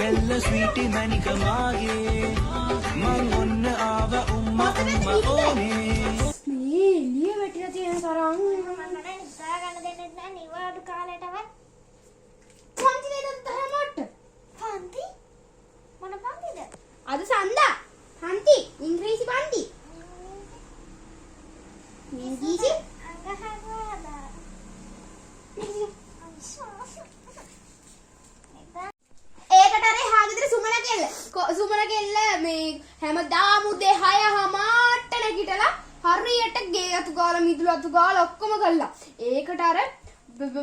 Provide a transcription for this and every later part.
කෙල්ල ස්වීටි මැනික මාගේ මං ඔන්න ආව උම්මා ඕනේ මේ එළිය වැටිලා තියෙන තරම් මම නෑ ඉස්සර ගන්න දෙන්නේ නැහැ නිවාඩු කාලයටවත්. පන්ති නේද තහමට පන්ති? මොන පන්තිද? අද සන්දා පන්ති ඉංග්‍රීසි පන්ති ඉංග්‍රීසි අංගහගාලා. ඒකට අර හාගෙදර සුමන කෙල්ල මේ හැමදාම උදේ 6:00ට නැගිටලා හරියට ගේ අතු ගාලා මිදුළු අතු ගාලා ඔක්කොම කළා. ඒකට අර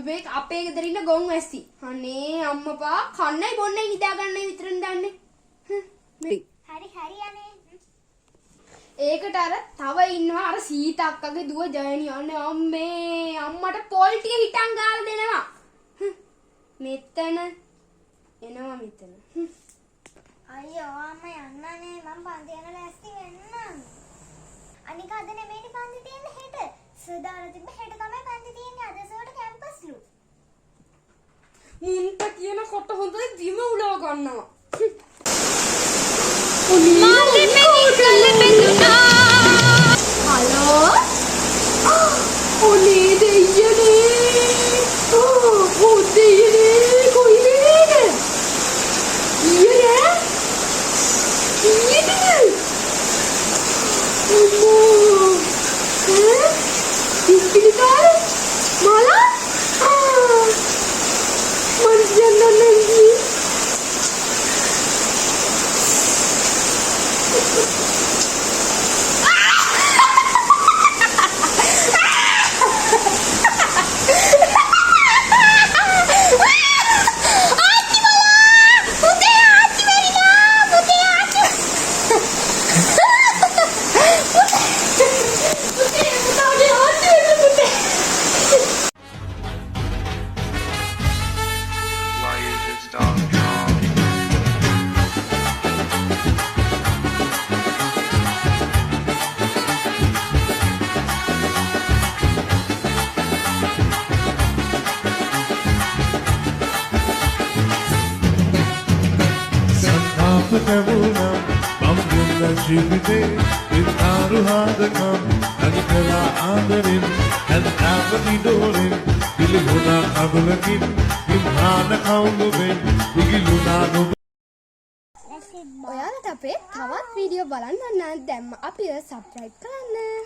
මේ අපේ ගෙදර ඉන්න ගොන් ඇස්සි. අනේ අම්මපා කන්නයි බොන්නයි නිදා ගන්නයි විතරනේ දන්නේ. හරි අනේ. ඒකට අර තව ඉන්නවා අර සීත අක්කගේ දුව ජයනි අනේ අම්මේ අම්මට පොල් ටික හිටන් ගාලා දෙනවා. මෙතන එනවා මෙතන. අයියෝ අම්මා යන්නනේ මම පන්ති යන ලෑස්ති වෙන්නම්. අනික අද නෙමෙයිනේ පන්ති තියෙන්නේ හෙට. සදාලා තිබ්බ හෙට තමයි පන්ති තියෙන්නේ අද සෝට කැම්පස්ලු. මුන්ට කියන කොට හොඳයි බිම උලව ගන්නවා. හලෝ ඔනේ දෙයියනේ ඕ දෙයියනේ කොයි වෙලේද ඊයේ ඔම්මෝ ඉස්පිරිතාල මාලා මන්ජන්නන්නේ ජීවිතේ විතාරු හදකම් අනිකලා ආදරෙන් හැන්දාවනි දෝරෙන් පිළිගුණා අගලකින් විහාන කවුළුවෙන් පිළිලුණා නොබ ඔයාලට අපේ තවත් වීඩියෝ බලන්න නම් දැම්ම අපිව සබ්ස්ක්‍රයිබ් කරන්න